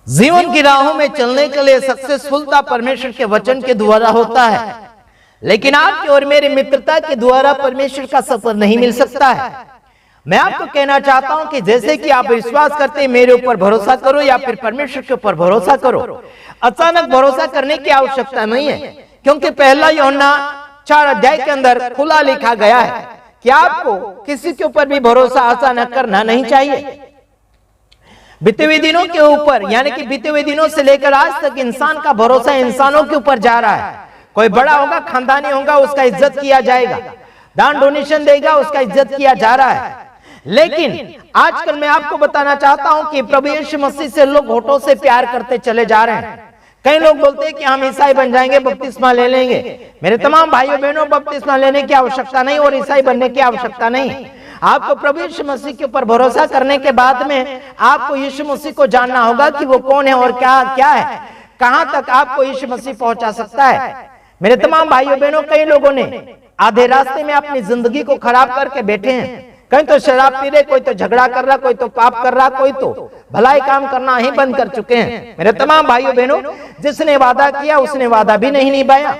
जीवन की राहों में चलने के लिए सक्सेसफुलता परमेश्वर के वचन के द्वारा होता है, लेकिन आपके और मेरे मित्रता के द्वारा परमेश्वर का सफर नहीं मिल सकता है। मैं आपको कहना चाहता हूं कि जैसे कि आप विश्वास करते हैं मेरे ऊपर भरोसा करो या फिर परमेश्वर के ऊपर भरोसा करो, अचानक भरोसा करने की आवश्यकता नहीं है, क्योंकि पहला यूहन्ना 4 अध्याय के अंदर खुला लिखा गया है कि आपको किसी के ऊपर भी भरोसा अचानक करना नहीं चाहिए। बीते हुए दिनों के ऊपर यानी कि बीते हुए दिनों से लेकर आज तक इंसान का भरोसा इंसानों के ऊपर जा रहा है। कोई बड़ा होगा, खानदानी होगा, उसका इज्जत किया जाएगा, दान डोनेशन देगा, उसका इज्जत किया जा रहा है। लेकिन आजकल मैं आपको बताना चाहता हूं कि प्रभु यीशु मसीह से लोग होठों से प्यार करते चले जा रहे हैं। कई लोग बोलते हैं कि हम ईसाई बन जाएंगे, बपतिस्मा ले लेंगे। मेरे तमाम भाइयों बहनों, बपतिस्मा लेने की आवश्यकता नहीं और ईसाई बनने की आवश्यकता नहीं। आपको प्रभु यीशु मसीह के ऊपर भरोसा करने के बाद में आपको यीशु मसीह को जानना होगा कि वो कौन है और क्या क्या है, कहां तक आपको यीशु मसीह पहुंचा सकता है। मेरे तमाम भाइयों बहनों, कई लोगों ने आधे रास्ते में अपनी जिंदगी को खराब करके बैठे हैं। कहीं तो शराब पी रहे, कोई तो झगड़ा कर रहा, कोई तो पाप कर रहा, कोई तो भलाई काम करना ही बंद कर चुके हैं। मेरे तमाम भाइयों बहनों, जिसने वादा किया उसने वादा भी नहीं निभाया।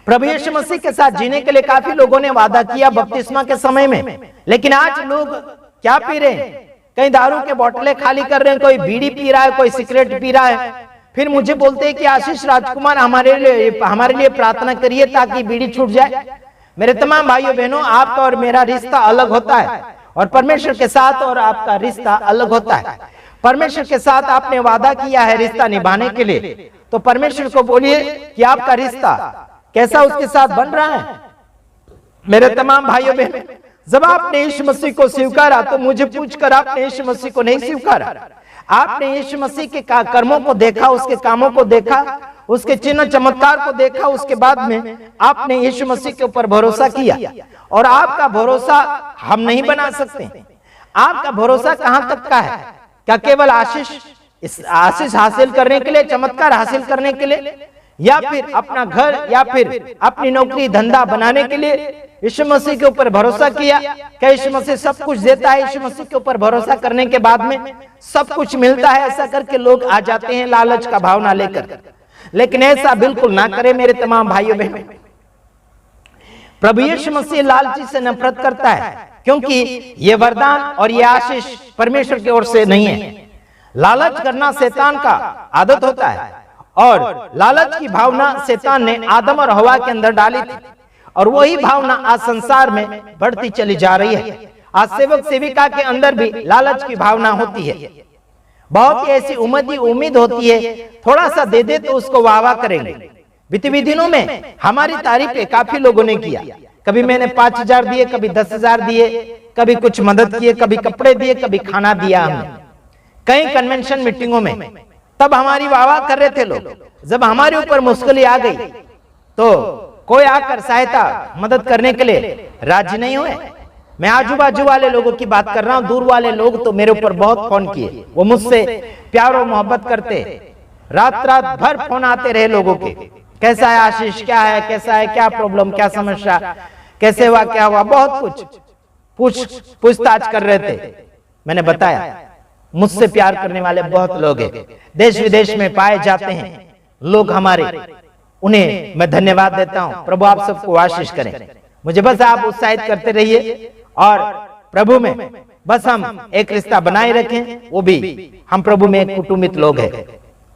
प्रभु यीशु मसीह के साथ जीने के लिए काफी लोगों ने वादा किया बपतिस्मा के समय में, लेकिन आज लोग क्या पी रहे हैं? कई दारू के बोतलें खाली कर रहे हैं, कोई बीड़ी पी रहा है, कोई सिगरेट पी रहा है। फिर मुझे बोलते हैं कि आशीष राजकुमार हमारे लिए प्रार्थना करिए ताकि बीड़ी छूट जाए। मेरे तमाम भाइयों बहनों, आपका और मेरा रिश्ता अलग होता है और परमेश्वर के साथ और आपका रिश्ता अलग होता है। परमेश्वर के साथ आपने वादा किया है रिश्ता निभाने के लिए, तो परमेश्वर को बोलिए कि आपका रिश्ता कैसा उसके साथ बन रहा है। मेरे तमाम भाइयों बहनों, जब आपने यीशु मसीह को स्वीकारा तो मुझे पूछकर आपने यीशु मसीह को नहीं स्वीकारा। आपने यीशु मसीह के कर्मों को देखा, उसके कामों को देखा, उसके चिन्ह चमत्कार को देखा, उसके बाद में आपने यीशु मसीह के ऊपर भरोसा किया। और आपका भरोसा हम नहीं बना सकते। आपका भरोसा कहां तक का है? क्या केवल आशीष हासिल करने के लिए, चमत्कार हासिल करने के लिए, या फिर अपना घर या फिर अपनी नौकरी धंधा बनाने के लिए यीशु मसीह के ऊपर भरोसा किया? क्या यीशु मसीह सब कुछ देता है? यीशु मसीह के ऊपर भरोसा करने के बाद में सब कुछ मिलता है, ऐसा करके लोग आ जाते हैं लालच का भावना लेकर। लेकिन ऐसा बिल्कुल ना करें मेरे तमाम भाइयों बहनों। प्रभु यीशु मसीह लालची से नफरत करता है, क्योंकि ये वरदान और ये आशीष परमेश्वर की ओर से नहीं है। लालच करना शैतान का आदत होता है और लालच की भावना शैतान ने आदम और हवा के अंदर डाली थी और वही भावना आज संसार में बढ़ती चली जा रही है। आज सेवक सेविका के अंदर भी लालच की भावना होती है। बहुत ही ऐसी उम्मीद होती है, थोड़ा सा दे दे तो उसको वाह वाह करेंगे। बीते दिनों में हमारी तारीफें काफी लोगों ने किया। कभी मैंने 5,000 दिए, कभी 10,000 दिए, कभी कुछ मदद किए, कभी कपड़े दिए, कभी खाना दिया हमने कई कन्वेंशन मीटिंगों में। तब हमारी वाह वाह कर रहे थे लोग। जब हमारे ऊपर मुश्किलें आ गई तो कोई आकर सहायता मदद करने के लिए राजी नहीं हुए। मैं आजू बाजू वाले लोगों की बात कर रहा हूं, दूर वाले लोग तो मेरे ऊपर बहुत फोन किए। वो मुझसे प्यार और मोहब्बत करते, रात भर फोन आते रहे लोगों के। कैसा है आशीष, क्या है, कैसा है, क्या प्रॉब्लम, क्या समस्या, कैसे हुआ, क्या हुआ, बहुत कुछ पूछताछ कर रहे थे। मैंने बताया मुझसे प्यार करने वाले बहुत लोग हैं, देश विदेश में पाए जाते हैं लोग हमारे, उन्हें मैं धन्यवाद देता हूं। प्रभु आप सबको आशीष करें। मुझे बस आप उत्साहित करते रहिए और प्रभु में बस हम एक रिश्ता बनाए रखें। वो भी हम प्रभु में एक कुटुंबित लोग हैं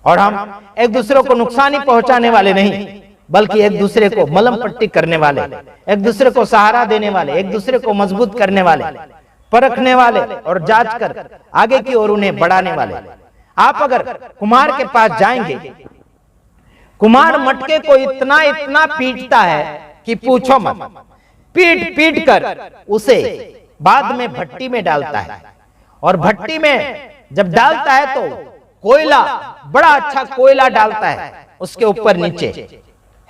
और हम एक दूसरे को नुकसान ही पहुंचाने वाले नहीं, बल्कि एक दूसरे को मलम पट्टी करने वाले, एक दूसरे को सहारा देने वाले, एक दूसरे को मजबूत करने वाले, परखने वाले और जांच कर आगे की ओर उन्हें बढ़ाने वाले। आप अगर कुम्हार के पास जाएंगे, कुम्हार मटके को इतना पीटता है कि पूछो मत। पीट कर उसे बाद में भट्टी में डालता है और भट्टी में जब डालता है तो कोयला, बड़ा अच्छा कोयला डालता है उसके ऊपर नीचे,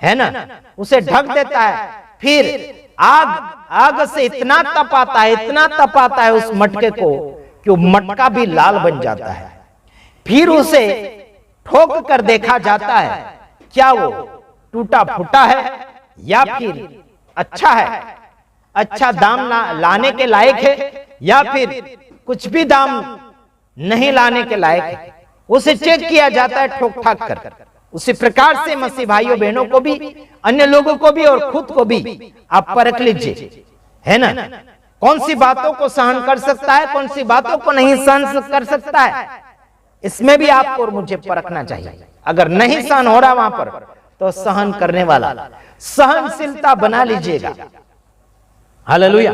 है ना, उसे ढक देता है। फिर आग से इतना तपाता है उस मटके को कि वो मटका भी लाल बन जाता है। फिर उसे ठोक कर देखा जाता है क्या वो टूटा फूटा है या फिर अच्छा है, अच्छा दाम लाने के लायक है या फिर कुछ भी दाम नहीं लाने के लायक है। उसे चेक किया जाता है ठोक ठाक कर। उसी प्रकार से मसीह भाइयों बहनों को भी, अन्य लोगों को भी और खुद को भी आप परख लीजिए, है ना। कौन सी बातों को सहन कर सकता है, कौन सी बातों को नहीं सहन कर सकता है, इसमें भी आपको और मुझे परखना चाहिए। अगर नहीं सहन हो रहा वहां पर, तो सहन करने वाला सहनशीलता बना लीजिएगा। हालेलुया।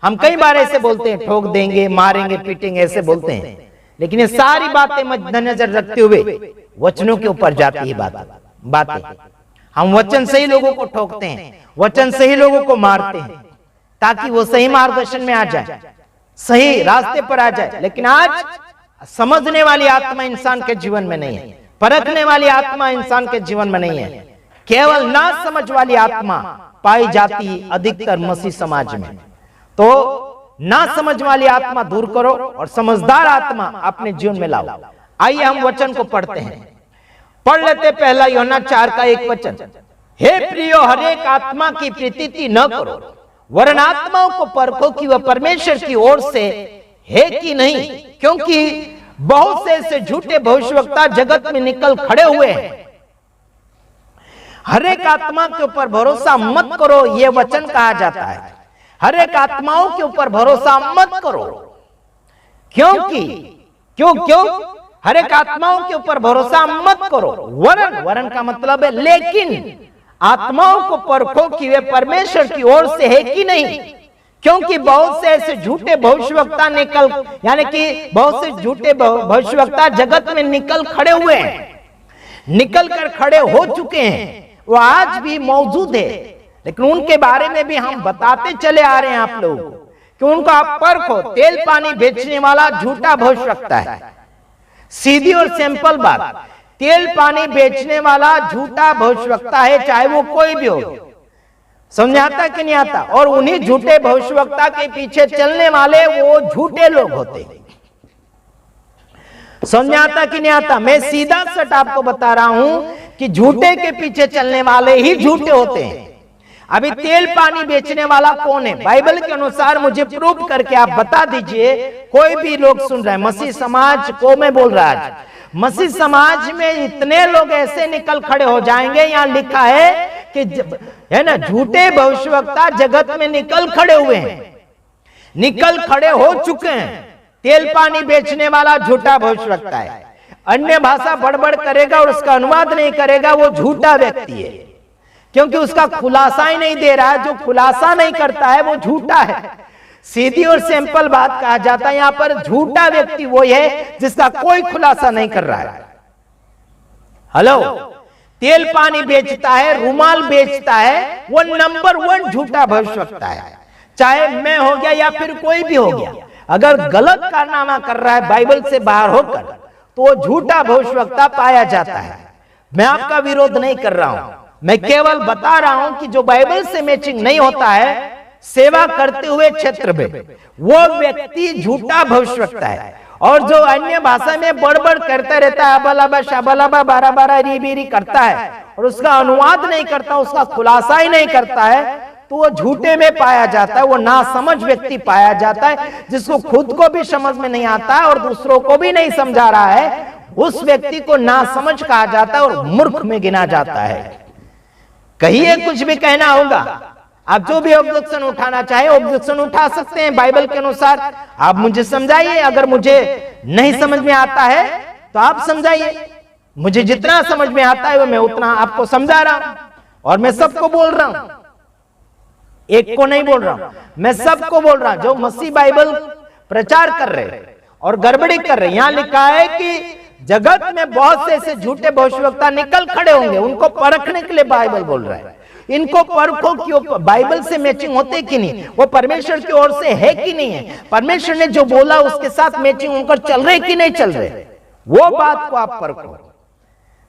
हम कई बार ऐसे बोलते हैं, ठोक देंगे, मारेंगे, पीटेंगे, ऐसे बोलते हैं, लेकिन ये सारी बातें मद्देनजर रखते हुए वचनों के ऊपर जाती है बातें। हम वचन से ही लोगों को ठोकते हैं, वचन से ही लोगों को मारते हैं, ताकि वो सही मार्गदर्शन में आ जाए, सही रास्ते पर आ जाए। लेकिन आज समझने वाली आत्मा इंसान के जीवन में नहीं है, परखने वाली आत्मा इंसान के जीवन में नहीं है। केवल ना समझ वाली आत्मा पाई जाती अधिकतर मसीह समाज में। तो ना समझ वाली आत्मा दूर करो और समझदार आत्मा अपने जीवन में लाओ। आइए हम वचन को पढ़ते हैं। पढ़ लेते पहला यूहन्ना 4 का 1 वचन। हे प्रियो, हर एक आत्मा की प्रीति न करो, वरन आत्माओं को परखो कि वह परमेश्वर की ओर से है कि नहीं, क्योंकि बहुत से ऐसे झूठे भविष्यवक्ता जगत में निकल खड़े हुए हैं। हर एक आत्मा के ऊपर भरोसा मत करो, यह वचन कहा जाता है। हर एक आत्माओं के ऊपर भरोसा मत करो, क्योंकि क्यों हर एक आत्माओं के ऊपर भरोसा मत करो, वरन का मतलब है लेकिन आत्माओं को परखो कि वे परमेश्वर की ओर से है कि नहीं, क्योंकि बहुत से ऐसे झूठे भविष्यवक्ता यानी कि बहुत से झूठे भविष्यवक्ता जगत में निकल खड़े हुए हैं, निकल कर खड़े हो चुके हैं, वो आज भी मौजूद है। लेकिन उनके बारे में भी हम बताते चले आ रहे हैं आप लोगों को कि उनको आप परखो। तेल पानी बेचने वाला झूठा भविष्यवक्ता है, सीधी और सिंपल बात। तेल पानी बेचने वाला झूठा भविष्यवक्ता है, चाहे वो कोई भी हो। समझ आता कि नहीं आता? और उन्हीं झूठे भविष्यवक्ता के पीछे चलने वाले वो झूठे लोग होते हैं। समझ आता कि नहीं आता? मैं सीधा सट आपको बता रहा हूं कि झूठे के पीछे चलने वाले ही झूठे होते हैं। अभी तेल पानी बेचने वाला कौन है? बाइबल के अनुसार मुझे प्रूव करके आप बता दीजिए। कोई भी लोग सुन रहे हैं, मसीह समाज को मैं बोल रहा है, मसीह समाज में इतने लोग ऐसे निकल खड़े हो जाएंगे, यहाँ लिखा है कि है ना, झूठे भविष्यवक्ता जगत में निकल खड़े हुए हैं, निकल खड़े हो चुके हैं। तेल पानी बेचने वाला झूठा भविष्यवक्ता है। अन्य भाषा बड़बड़ करेगा और उसका अनुवाद नहीं करेगा, वो झूठा व्यक्ति है, क्योंकि उसका खुलासा ही नहीं दे रहा है। जो खुलासा नहीं करता है वो झूठा है। सीधी और सिंपल बात कहा जाता है यहां पर। झूठा व्यक्ति वो है जिसका कोई खुलासा नहीं कर रहा है। हेलो, तेल पानी बेचता है, रुमाल बेचता है, वो नंबर 1 झूठा भविष्यवक्ता है। चाहे मैं हो गया या फिर कोई भी हो गया, अगर गलत कारनामा कर रहा है बाइबल से बाहर होकर, तो वो झूठा भविष्यवक्ता पाया जाता है। मैं आपका विरोध नहीं कर रहा हूं, मैं केवल बता रहा हूं कि जो बाइबल से मैचिंग नहीं होता है सेवा करते हुए क्षेत्र में, वो व्यक्ति झूठा भविष्यवक्ता है। और जो अन्य भाषा में बड़बड़ करता रहता है, अबलाबा शबलाबा बारा बारा रीबीरी करता है और उसका अनुवाद नहीं करता, उसका खुलासा ही नहीं करता है, तो वो झूठे में पाया जाता है। वो नासमझ व्यक्ति पाया जाता है, जिसको खुद को भी समझ में नहीं आता है और दूसरों को भी नहीं समझा रहा है। उस व्यक्ति को नासमझ कहा जाता है और मूर्ख में गिना जाता है। कहिए, कुछ भी कहना होगा, आप जो भी ऑब्जेक्शन उठाना चाहे ऑब्जेक्शन उठा सकते हैं बाइबल के अनुसार। आप मुझे समझाइए, अगर मुझे नहीं समझ में आता है तो आप समझाइए। मुझे जितना समझ में आता है वो मैं उतना आपको समझा रहा हूं, और मैं सबको बोल रहा हूं, एक को नहीं बोल रहा हूं, मैं सबको बोल रहा हूं जो मसीह बाइबल प्रचार कर रहे हैं और गड़बड़ी कर रहे हैं। यहां लिखा है कि जगत में बहुत से ऐसे झूठे भविष्यवक्ता निकल खड़े होंगे, उनको परखने के लिए बाइबल बोल रहा है। इनको परखो कि वो बाइबल से मैचिंग होते कि नहीं, वो परमेश्वर की ओर से है कि नहीं है, परमेश्वर ने जो बोला उसके साथ मैचिंग होकर चल रहे कि नहीं चल रहे, वो बात को आप परखो।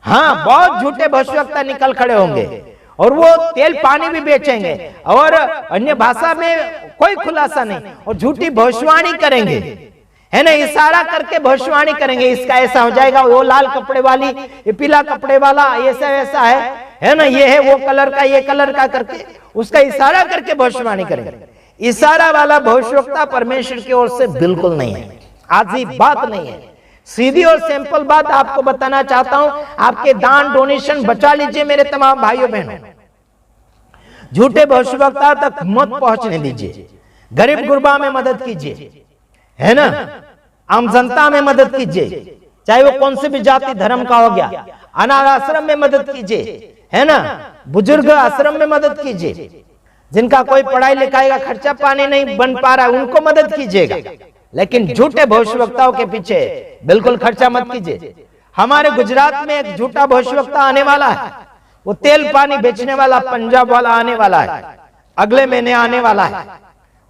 हाँ, बहुत झूठे भविष्यवक्ता निकल खड़े होंगे और वो तेल पानी भी बेचेंगे और अन्य भाषा में कोई खुलासा नहीं, और झूठी भविष्यवाणी करेंगे, है ना, इशारा करके भविष्यवाणी करेंगे, इसका ऐसा हो जाएगा, वो लाल कपड़े वाली, ये पीला कपड़े वाला, ऐसा वैसा है ना, ये है वो कलर का, ये कलर का करके उसका इशारा करके भविष्यवाणी करेंगे। इशारा वाला भविष्यवक्ता परमेश्वर की ओर से बिल्कुल नहीं है, आधी बात नहीं है। सीधी और सिंपल बात आपको बताना चाहता हूं, आपके दान डोनेशन बचा लीजिए मेरे तमाम भाइयों बहनों। झूठे भविष्यवक्ता तक मत पहुंचने दीजिए। गरीब गुरबा में मदद कीजिए, है ना, आम जनता में मदद कीजिए, चाहे वो कौन से भी जाति धर्म का हो गया। अनाथ आश्रम में मदद कीजिए, है ना, बुजुर्ग आश्रम में मदद कीजिए, जिनका कोई पढ़ाई लिखाई का खर्चा पानी नहीं बन पा रहा है उनको मदद कीजिएगा। लेकिन झूठे भविष्यवक्ताओं के पीछे बिल्कुल खर्चा मत कीजिए। हमारे गुजरात में एक झूठा भविष्यवक्ता आने वाला है, वो तेल पानी बेचने वाला पंजाब वाला आने वाला है, अगले महीने आने वाला है।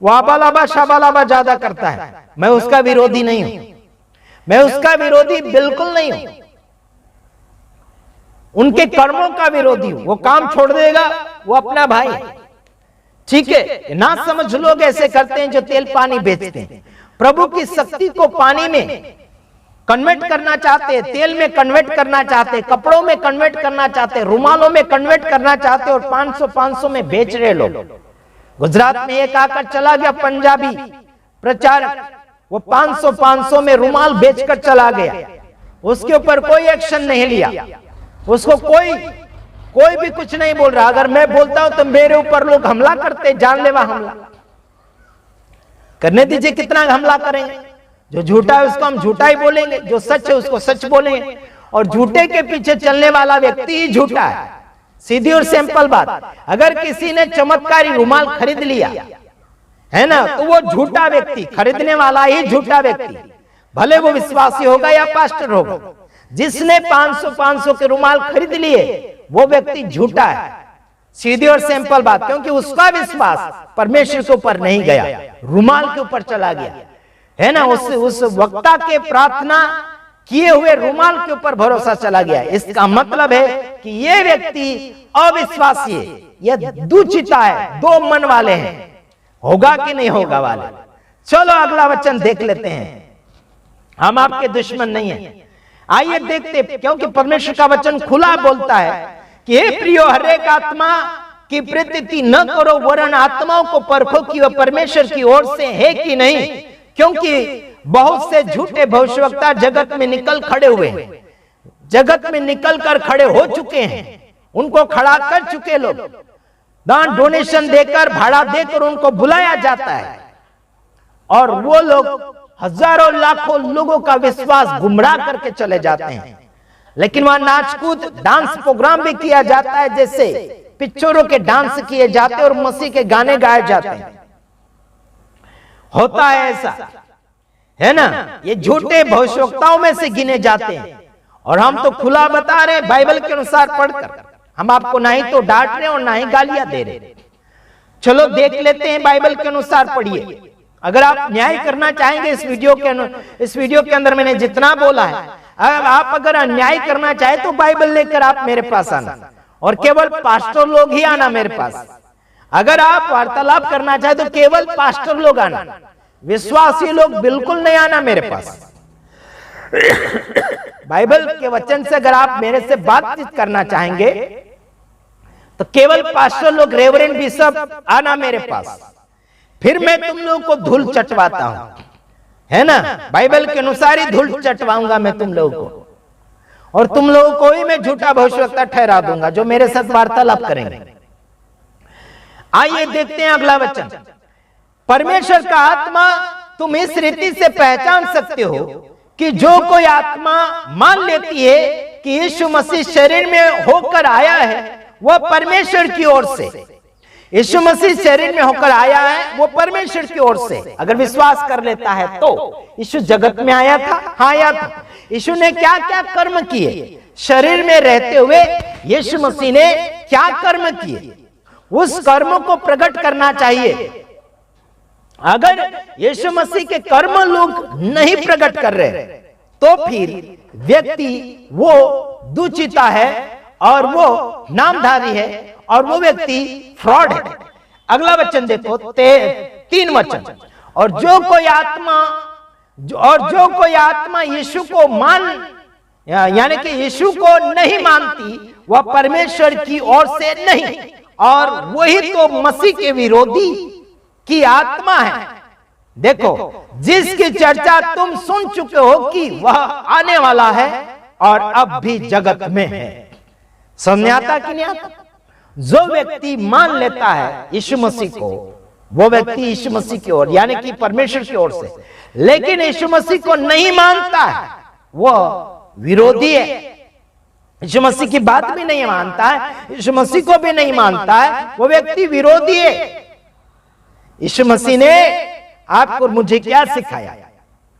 वो आबालाबा शाबालाबा ज्यादा करता है। मैं उसका विरोधी नहीं हूं, मैं उसका विरोधी बिल्कुल नहीं हूं, उनके कर्मों का विरोधी हूं। वो काम छोड़ देगा, वो अपना भाई, ठीक है। ना समझ लोग ऐसे करते हैं जो तेल पानी बेचते हैं। प्रभु की शक्ति को पानी में कन्वर्ट करना चाहते हैं, तेल में कन्वर्ट करना चाहते हैं, कपड़ों में कन्वर्ट करना चाहते हैं, रुमालों में कन्वर्ट करना चाहते हैं और 500 में बेच रहे लोग। गुजरात में एक आकर चला गया पंजाबी प्रचारक, वो 500 में रुमाल बेचकर चला गया। उसके ऊपर कोई एक्शन नहीं लिया, उसको कोई भी कुछ नहीं बोल रहा। अगर मैं बोलता हूं तो मेरे ऊपर लोग हमला करते, जानलेवा हमला करने दीजिए। कितना हमला करेंगे? जो झूठा है उसको हम झूठा ही बोलेंगे, जो सच है उसको सच बोलेंगे। और झूठे के पीछे चलने वाला व्यक्ति ही झूठा है, सीधी और सिंपल बात। अगर किसी ने चमत्कारी रुमाल खरीद लिया है ना, तो वो झूठा व्यक्ति, खरीदने वाला ही झूठा व्यक्ति, भले वो विश्वासी होगा या पास्टर होगा। जिसने 500 के रुमाल खरीद लिए वो व्यक्ति झूठा है, सीधी और सिंपल बात। क्योंकि उसका विश्वास परमेश्वर के ऊपर नहीं गया, रुमाल के ऊपर चला गया, है ना। उस वक्ता के प्रार्थना किए हुए रुमाल के ऊपर भरोसा चला गया। इसका मतलब है कि ये व्यक्ति अविश्वासी है, यह दुचिता है, दो मन वाले हैं, होगा कि नहीं होगा वाले। चलो अगला वचन देख लेते हैं। हम आपके दुश्मन नहीं हैं, आइए देखते, क्योंकि परमेश्वर का वचन खुला बोलता है कि हे प्रियो, हर एक आत्मा की प्रतीति न करो, वरन आत्माओं को परखो कि वह परमेश्वर की ओर से है कि नहीं, क्योंकि बहुत से झूठे भविष्यवक्ता जगत में निकल खड़े हुए हैं, जगत में निकल कर खड़े हो चुके हैं। उनको खड़ा कर चुके लोग, दान डोनेशन देकर, भाड़ा देकर उनको बुलाया जाता है और वो लोग हजारों लाखों लोगों का विश्वास गुमराह करके चले जाते हैं। लेकिन वहां नाच कूद डांस प्रोग्राम भी किया जाता है, जैसे पिक्चरों के डांस किए जाते हैं और मसीह के गाने गाए जाते हैं। होता है ऐसा, है ना। ये झूठे भविष्यवक्ताओं में से गिने जाते हैं और हम तो खुला बता रहे हैं बाइबल के अनुसार पढ़कर। हम आपको ना ही तो डांट रहे और ना ही गालियां दे रहे। चलो देख लेते हैं, बाइबल के अनुसार पढ़िए। अगर आप न्याय करना चाहेंगे इस वीडियो के अंदर मैंने जितना बोला है, आप अगर अन्याय करना चाहे तो बाइबल लेकर आप मेरे पास आना, और केवल पास्टर लोग ही आना मेरे पास। अगर आप वार्तालाप करना चाहे तो केवल पास्टर लोग आना, विश्वासी लोग बिल्कुल नहीं आना मेरे पास। बाइबल के वचन से अगर आप मेरे से बातचीत करना चाहेंगे तो केवल पास्टर लोग, रेवरेंड बिशप आना मेरे पास, फिर मैं तुम लोगों को धूल चटवाता हूं, है ना। बाइबल के अनुसार ही धूल चटवाऊंगा मैं तुम लोगों को, और तुम लोगों को ही मैं झूठा भविष्यवक्ता ठहरा दूंगा जो मेरे साथ वार्तालाप करेंगे। आइए देखते हैं अगला वचन। परमेश्वर का आत्मा तुम इस रीति से पहचान सकते हो कि जो कोई आत्मा मान लेती है कि यीशु मसीह शरीर में होकर आया है वह परमेश्वर की ओर से, यीशु मसीह शरीर में होकर आया है वो परमेश्वर की ओर से अगर विश्वास कर लेता है तो। यीशु जगत में आया था, हाँ आया था। यीशु ने क्या क्या कर्म किए शरीर में रहते हुए, यीशु मसीह ने क्या कर्म किए, उस कर्म को प्रकट करना चाहिए। अगर यीशु मसीह के कर्म लोग नहीं प्रकट कर रहे तो फिर व्यक्ति वो दुचिता है और वो नामधारी है और वो व्यक्ति फ्रॉड है। अगला वचन देखो, 3 वचन। और जो कोई आत्मा यीशु को यानी कि यीशु को नहीं मानती वह परमेश्वर की ओर से नहीं, और वही तो मसीह के विरोधी की आत्मा है देखो, जिसकी चर्चा तुम सुन चुके हो कि वह आने वाला है और अब भी जगत में है। समझ आता कि नहीं आता? जो व्यक्ति मान लेता है यीशु मसीह को, वो व्यक्ति यीशु मसीह की ओर यानी कि परमेश्वर की ओर से, लेकिन यीशु मसीह को नहीं मानता है, वो विरोधी है। यीशु मसीह की बात भी नहीं मानता है, यीशु मसीह को भी नहीं मानता है, वो व्यक्ति विरोधी है। यीशु मसीह ने आपको और मुझे क्या सिखाया?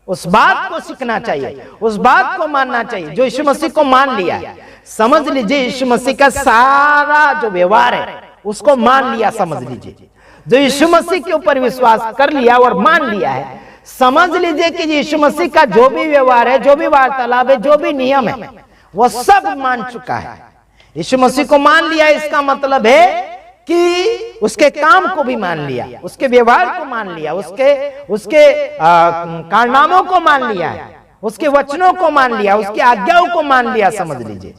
उस बात को सीखना चाहिए, उस बात को मानना चाहिए जो यीशु मसीह को मान लिया है। समझ लीजिए, यीशु मसीह का सारा जो व्यवहार है उसको मान लिया। समझ लीजिए, जो यीशु मसीह के ऊपर विश्वास कर लिया और मान लिया है, समझ लीजिए कि यीशु मसीह का जो भी व्यवहार है, जो भी वार्तालाप है, जो भी नियम है, वो सब मान चुका है। यीशु मसीह को मान लिया, इसका मतलब है कि उसके काम को भी मान लिया, उसके व्यवहार को मान लिया, उसके कारनामों को मान लिया है, उसके वचनों को मान लिया, उसकी आज्ञाओं को मान लिया। समझ लीजिए,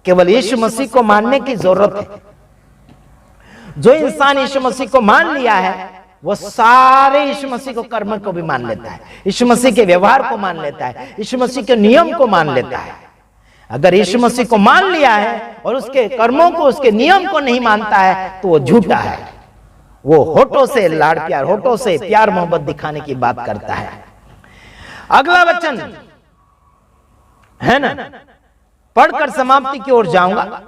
केवल यीशु मसीह को मानने की जरूरत है। जो इंसान यीशु मसीह को मान लिया है, वो सारे यीशु मसीह को कर्म को भी मान लेता है, यीशु मसीह के व्यवहार को मान लेता है, यीशु मसीह के नियम को मान लेता है। अगर यीशु मसीह को मान लिया है और उसके कर्मों को, उसके नियम को नहीं मानता है, तो वो झूठा है। वो होठों से लाड़ प्यार, होठों से प्यार मोहब्बत दिखाने की बात करता है। अगला वचन है ना, पढ़कर समाप्ति की ओर जाऊंगा।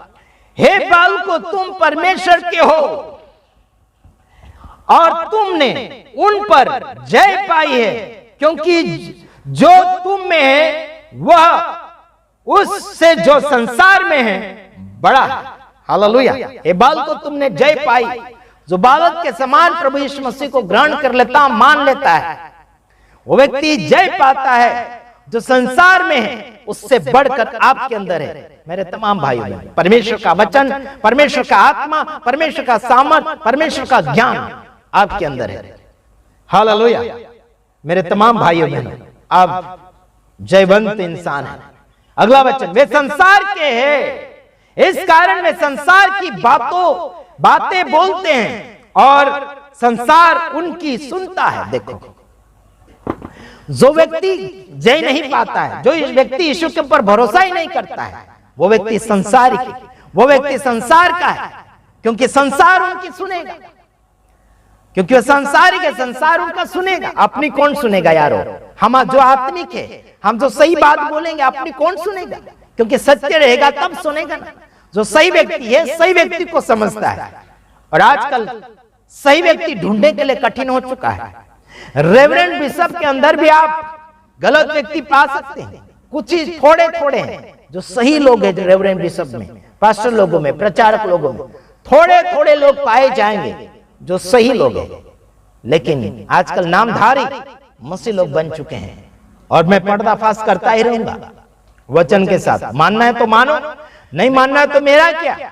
हे बालकों, तुम परमेश्वर के हो और तुमने उन पर जय पाई है, क्योंकि जो तुम में है वह उससे जो संसार में है बड़ा है। हालेलुया। हे बालकों, तुमने जय पाई। जो बालक के समान प्रभु यीशु मसीह को ग्रहण कर लेता, मान लेता है, वो व्यक्ति जय पाता है। जो संसार में है उससे बढ़कर आपके अंदर है। मेरे तमाम भाइयों बहनों, परमेश्वर का वचन, परमेश्वर का आत्मा, परमेश्वर का सामर्थ, परमेश्वर का ज्ञान आपके अंदर है। हालेलुया। मेरे तमाम भाइयों बहनों, आप जयवंत इंसान हैं। अगला वचन, वे संसार के हैं, इस कारण वे संसार की बातें बोलते हैं और संसार उनकी सुनता है। देखो, जो व्यक्ति जय नहीं पाता है, जो व्यक्ति यीशु के ऊपर भरोसा ही नहीं करता है, वो व्यक्ति संसार का है, क्योंकि संसार उनकी सुनेगा, क्योंकि वो संसारिक है, संसार उनका सुनेगा। अपनी कौन सुनेगा यारो? हम जो आत्मिक है, हम जो सही बात बोलेंगे, अपनी कौन सुनेगा? क्योंकि सत्य रहेगा तब सुनेगा ना। जो सही व्यक्ति है, सही व्यक्ति को समझता है। और आजकल सही व्यक्ति ढूंढने के लिए कठिन हो चुका है। रेवरेंड बिशप के अंदर भी आप गलत व्यक्ति पा सकते हैं। कुछ ही थोड़े हैं जो सही लोग हैं। रेवरेंड बिशप में, पास्टर लोगों में, प्रचारक लोगों में थोड़े लोग पाए जाएंगे जो सही लोग हैं। लेकिन आजकल नामधारी मसीह लोग बन चुके हैं। और मैं पर्दाफाश करता ही रहूंगा वचन के साथ। मानना है तो मानो, नहीं मानना है तो मेरा क्या?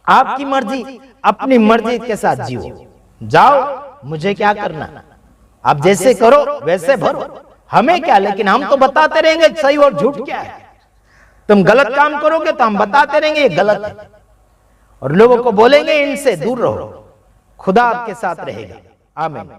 आपकी मर्जी, अपनी मर्जी के साथ जियो। जाओ, मुझे क्या करना? आप जैसे करो वैसे भरो, हमें क्या? लेकिन हम तो बताते रहेंगे सही और झूठ क्या है। तुम गलत काम करोगे तो हम बताते रहेंगे ये गलत है, और लोगों को बोलेंगे इनसे दूर रहो। खुदा आपके साथ रहेगा। आमीन।